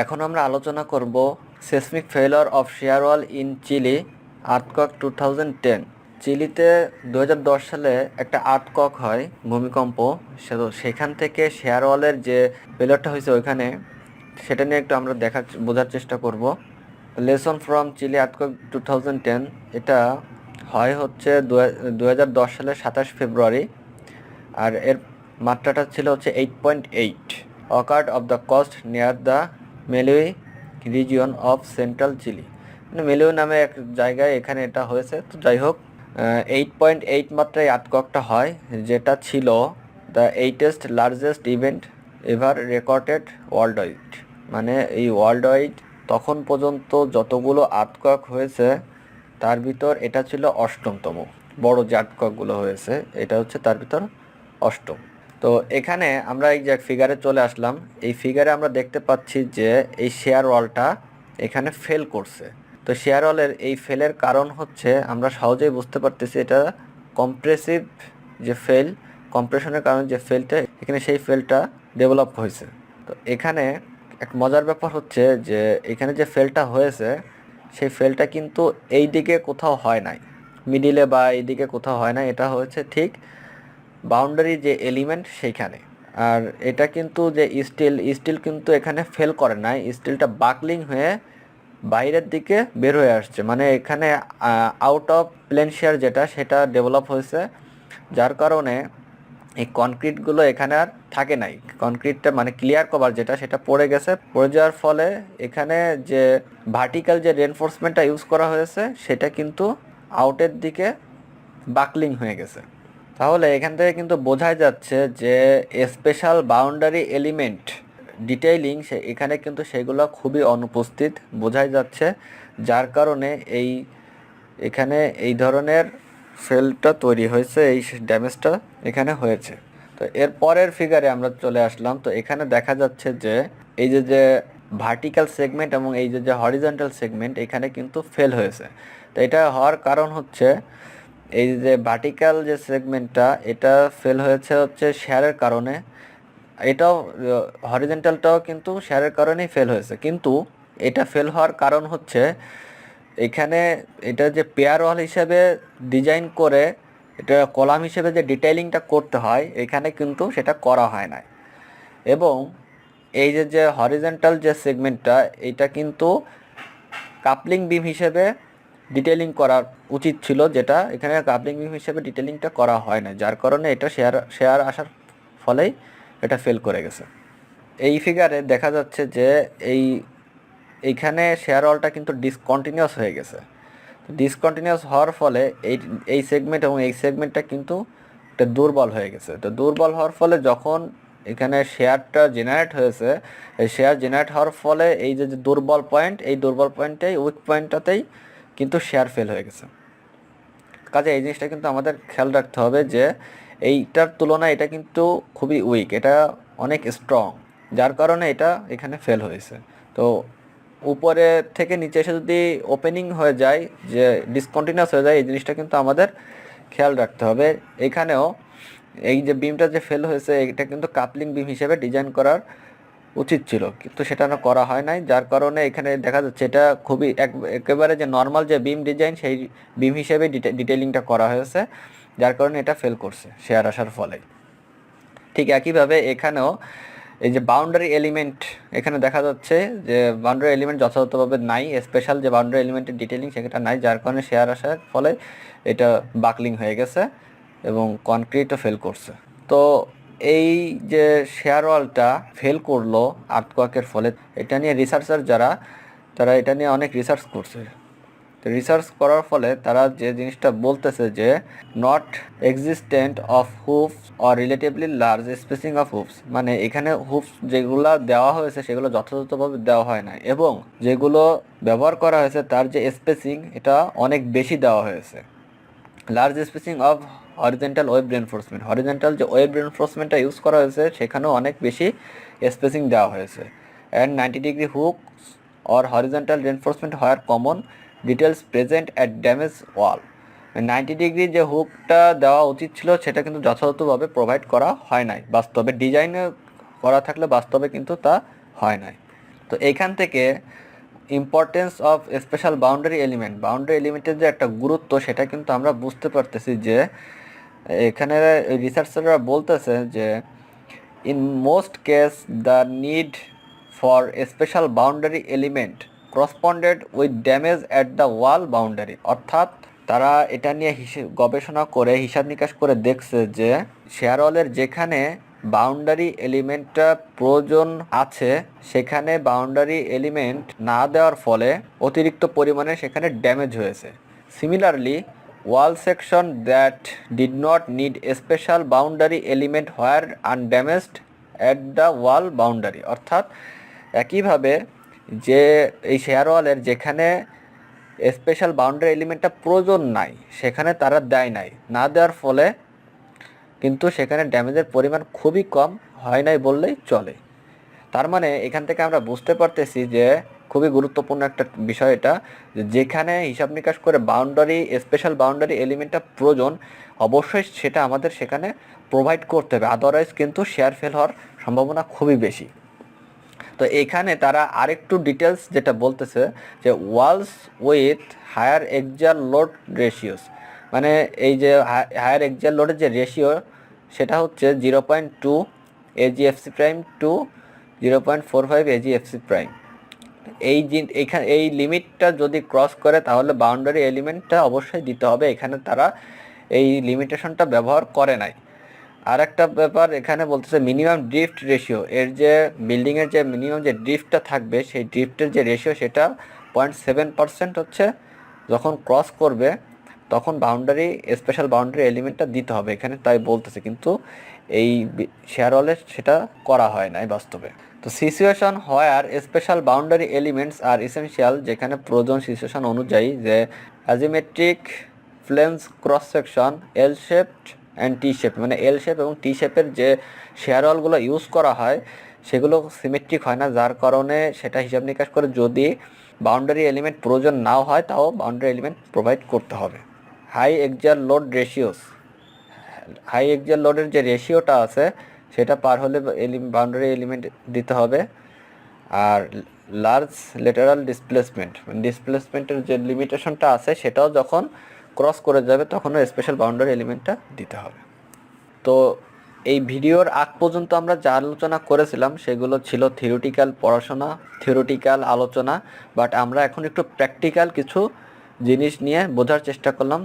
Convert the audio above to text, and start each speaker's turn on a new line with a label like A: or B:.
A: এখন আমরা আলোচনা করব seismic failure of shear wall in Chile earthquake 2010। চিলিতে 2010 সালে একটা আর্থকুয়েক হয়, ভূমিকম্প। সেখান থেকে শেয়ার ওয়ালের যে ফেইলিওরটা হয়েছে ওইখানে, সেটা নিয়ে একটু আমরা বোঝার চেষ্টা করব। লেসন ফ্রম চিলি আর্থকুয়েক 2010, এটা হচ্ছে 2010 সালের 27 ফেব্রুয়ারি, আর এর মাত্রাটা ছিল হচ্ছে 8.8। Occurred of the coast near the Maule region of central Chile, মানে মেলুই নামে এক জায়গায় এখানে এটা হয়েছে। তো যাই হোক, 8.8 মাত্রায় আর্থকুয়েকটা হয়, যেটা ছিল দ্য এইটেস্ট largest event ever recorded world wide. মানে এই ওয়ার্ল্ড ওয়াইড তখন পর্যন্ত যতগুলো আর্থকুয়েক হয়েছে তার ভিতর এটা ছিল অষ্টমতম। বড় যে আর্থকুয়েকগুলো হয়েছে এটা হচ্ছে তার ভিতর অষ্টম। তো এখানে আমরা এই যে ফিগারে চলে আসলাম, এই ফিগারে আমরা দেখতে পাচ্ছি যে এই শেয়ার ওয়ালটা এখানে ফেল করছে। তো শেয়ার ওয়ালের এই ফেলের কারণ হচ্ছে আমরা সহজেই বুঝতে পারতেছি, এটা কম্প্রেসিভ যে ফেল, কম্প্রেশনের কারণে যে ফেলটা এখানে, সেই ফেলটা ডেভেলপ হয়েছে। তো এখানে এক মজার ব্যাপার হচ্ছে যে এখানে যে ফেলটা হয়েছে সেই ফেলটা কিন্তু এই দিকে কোথাও হয় নাই, মিডিলে বা এই দিকে কোথাও হয় না, এটা হয়েছে ঠিক বাউন্ডারি যে এলিমেন্ট সেইখানে। আর এটা কিন্তু যে স্টিল কিন্তু এখানে ফেল করে নাই, স্টিলটা বাকলিং হয়ে বাইরের দিকে বের হয়ে আসছে। মানে এখানে আউট অফ প্লেন শেয়ার যেটা, সেটা ডেভেলপ হয়েছে, যার কারণে এই কনক্রিটগুলো এখানে আর থাকে নাই। কনক্রিটটা মানে ক্লিয়ার কভার যেটা, সেটা পড়ে গেছে। পড়ে যাওয়ার ফলে এখানে যে ভার্টিক্যাল যে রেনফোর্সমেন্টটা ইউজ করা হয়েছে সেটা কিন্তু আউটের দিকে বাকলিং হয়ে গেছে। তাহলে এখান থেকে কিন্তু বোঝাই যাচ্ছে যে স্পেশাল বাউন্ডারি এলিমেন্ট ডিটেইলিং এখানে কিন্তু সেগুলো খুবই অনুপস্থিত বোঝাই যাচ্ছে, যার কারণে এখানে এই ধরনের ফেলটা তৈরি হয়েছে, এই ড্যামেজটা এখানে হয়েছে। তো এর পরের ফিগারে আমরা চলে আসলাম। তো এখানে দেখা যাচ্ছে যে এই যে ভার্টিক্যাল সেগমেন্ট এবং এই যে হরিজন্টাল সেগমেন্ট এখানে কিন্তু ফেল হয়েছে। তো এটা হওয়ার কারণ হচ্ছে এই যে ভার্টিক্যাল যে সেগমেন্টটা এটা ফেল হয়েছে হচ্ছে শেয়ারের কারণে, এটাও হরিজন্টালটাও কিন্তু শেয়ারের কারণেই ফেল হয়েছে। কিন্তু এটা ফেল হওয়ার কারণ হচ্ছে এখানে এটা যে পেয়ার ওয়াল হিসেবে ডিজাইন করে এটা কলাম হিসেবে যে ডিটেইলিংটা করতে হয় এখানে কিন্তু সেটা করা হয় না। এবং এই যে হরিজন্টাল যে সেগমেন্টটা এটা কিন্তু কাপলিং বিম হিসেবে ডিটেইলিং করা উচিত ছিল, যেটা এখানে কাপলিং বিম হিসেবে ডিটেইলিংটা করা হয় না, যার কারণে এটা শেয়ার আসার ফলেই এটা ফেল করে গেছে। এই ফিগারে দেখা যাচ্ছে যে এইখানে শেয়ার ওয়ালটা কিন্তু ডিসকন্টিনিউয়াস হয়ে গেছে। ডিসকন্টিনিউয়াস হওয়ার ফলে এই সেগমেন্ট এবং এই সেগমেন্টটা কিন্তু একটা দুর্বল হয়ে গেছে। তো দুর্বল হওয়ার ফলে যখন এখানে শেয়ারটা জেনারেট হয়েছে, এই শেয়ার জেনারেট হওয়ার ফলে এই যে দুর্বল পয়েন্ট, এই দুর্বল পয়েন্টেই উইক পয়েন্টটাতেই কিন্তু শেয়ার ফেল হয়ে গেছে। কাজে এই জিনিসটা কিন্তু আমাদের খেয়াল রাখতে হবে যে এইটার তুলনায় এটা কিন্তু খুবই উইক, এটা অনেক স্ট্রং, যার কারণে এটা এখানে ফেল হয়েছে। তো উপরে থেকে নিচে এসে যদি ওপেনিং হয়ে যায়, যে ডিসকন্টিনিউয়াস হয়ে যায়, এই জিনিসটা কিন্তু আমাদের খেয়াল রাখতে হবে। এখানেও এই যে বিমটা যে ফেল হয়েছে এটা কিন্তু কাপলিং বিম হিসেবে ডিজাইন করার উচিত ছিল, কিন্তু সেটা না করা হয় নাই, যার কারণে এখানে দেখা যাচ্ছে এটা খুবই একেবারে যে নর্মাল যে বিম ডিজাইন সেই বিম হিসেবে ডিটেইলিংটা করা হয়েছে, যার কারণে এটা ফেল করছে শেয়ার আসার ফলে। ঠিক একইভাবে এখানেও এই যে বাউন্ডারি এলিমেন্ট এখানে দেখা যাচ্ছে যে বাউন্ডারি এলিমেন্ট যথাযথভাবে নাই, স্পেশাল যে বাউন্ডারি এলিমেন্টের ডিটেইলিং সেটা নাই, যার কারণে শেয়ার আসার ফলে এটা বাকলিং হয়ে গেছে এবং কনক্রিটও ফেল করছে। তো এই যে শেয়ার ওয়ালটা ফেল করলো আর্থকুয়েকের ফলে, এটা নিয়ে রিসার্চার তারা এটা নিয়ে অনেক রিসার্চ করছে। তো রিসার্চ করার ফলে তারা যে জিনিসটা বলতেছে যে not existent of hoops or relatively large spacing of hoops, মানে এখানে হুপস যেগুলো দেওয়া হয়েছে সেগুলো যথাযথভাবে দেওয়া হয় না, এবং যেগুলো ব্যবহার করা হয়েছে তার যে স্পেসিং এটা অনেক বেশি দেওয়া হয়েছে। Large spacing of horizontal web reinforcement, horizontal যে ওয়েব রেনফোর্সমেন্টটা ইউজ করা হয়েছে সেখানেও অনেক বেশি স্পেসিং দেওয়া হয়েছে। And 90 degree hooks or horizontal reinforcement হওয়ার common details present at damage wall, 90 degree যে হুকটা দেওয়া উচিত ছিল সেটা কিন্তু যথাযথভাবে প্রোভাইড করা হয় নাই, বাস্তবে ডিজাইনে করা থাকলে বাস্তবে কিন্তু তা হয় নাই। তো এইখান থেকে ইম্পর্টেন্স অফ স্পেশাল বাউন্ডারি এলিমেন্টের যে একটা গুরুত্ব সেটা কিন্তু আমরা বুঝতে পারতেছি যে এখানে রিসার্চাররা বলতেছে যে in most case the need for special boundary element corresponded with damage at the wall boundary, অর্থাৎ তারা এটা নিয়ে গবেষণা করে হিসাব নিকাশ করে দেখছে যে শেয়ার ওয়ালের যেখানে বাউন্ডারি এলিমেন্টটা প্রয়োজন আছে সেখানে বাউন্ডারি এলিমেন্ট না দেওয়ার ফলে অতিরিক্ত পরিমাণে সেখানে ড্যামেজ হয়েছে। Similarly wall section that did not need a special boundary element where undamaged at the wall boundary, অর্থাৎ একইভাবে যে এই শেয়ার ওয়ালের যেখানে স্পেশাল বাউন্ডারি এলিমেন্টটা প্রয়োজন নাই সেখানে তারা দেয় নাই, না দেওয়ার ফলে কিন্তু সেখানে ড্যামেজের পরিমাণ খুবই কম হয় নাই বললেই চলে। তার মানে এখান থেকে আমরা বুঝতে পারতেছি যে খুবই গুরুত্বপূর্ণ একটা বিষয় এটা, যেখানে হিসাব নিকাশ করে স্পেশাল বাউন্ডারি এলিমেন্টটা প্রয়োজন অবশ্যই সেটা আমাদের সেখানে প্রোভাইড করতে হবে, আদারওয়াইজ কিন্তু শেয়ার ফেল হওয়ার সম্ভাবনা খুবই বেশি। তো এখানে তারা আরেকটু ডিটেলস যেটা বলতেছে যে walls with higher axial load ratios, মানে এই যে হায়ার এক্সাল লোডের যে রেশিও সেটা হচ্ছে 0.2 AgFC prime to 0.45 AgFC prime. এই লিমিটটা যদি ক্রস করে তাহলে বাউন্ডারি এলিমেন্টটা অবশ্যই দিতে হবে। এখানে তারা এই লিমিটেশনটা ব্যবহার করে নাই। আর একটা ব্যাপার এখানে বলতেছে মিনিমাম ড্রিফট রেশিও, এর যে বিল্ডিংয়ের যে মিনিমাম যে ড্রিফটটা থাকবে সেই ড্রিফটের যে রেশিও সেটা 0.7% হচ্ছে, যখন ক্রস করবে তখন স্পেশাল বাউন্ডারি এলিমেন্টটা দিতে হবে এখানে, তাই বলতেছে। কিন্তু এই শেয়ার ওয়ালে সেটা করা হয় নাই বাস্তবে। তো situation where special boundary elements are essential, যেখানে প্রয়োজন সিচুয়েশন অনুযায়ী যে asymmetric flange cross section L shaped and T shape, মানে এল শেপ এবং টি শেপের যে শেয়ার ওয়ালগুলো ইউজ করা হয় সেগুলো সিমেট্রিক হয় না, যার কারণে সেটা হিসাব নিকাশ করে যদি বাউন্ডারি এলিমেন্ট প্রয়োজন নাও হয় তাও বাউন্ডারি এলিমেন্ট প্রোভাইড করতে হবে। হাই এক্সাল লোডের যে রেশিওটা আছে সেটা পার হলে বাউন্ডারি এলিমেন্ট দিতে হবে। আর লার্জ লেটারাল ডিসপ্লেসমেন্টের যে লিমিটেশনটা আছে সেটাও যখন ক্রস করে যাবে তখনও স্পেশাল বাউন্ডারি এলিমেন্টটা দিতে হবে। তো এই ভিডিওর আগ পর্যন্ত আমরা যা আলোচনা করেছিলাম সেগুলো ছিল থিওরিটিক্যাল আলোচনা, বাট আমরা এখন একটু প্র্যাকটিক্যাল কিছু জিনিস নিয়ে বোঝার চেষ্টা করলাম।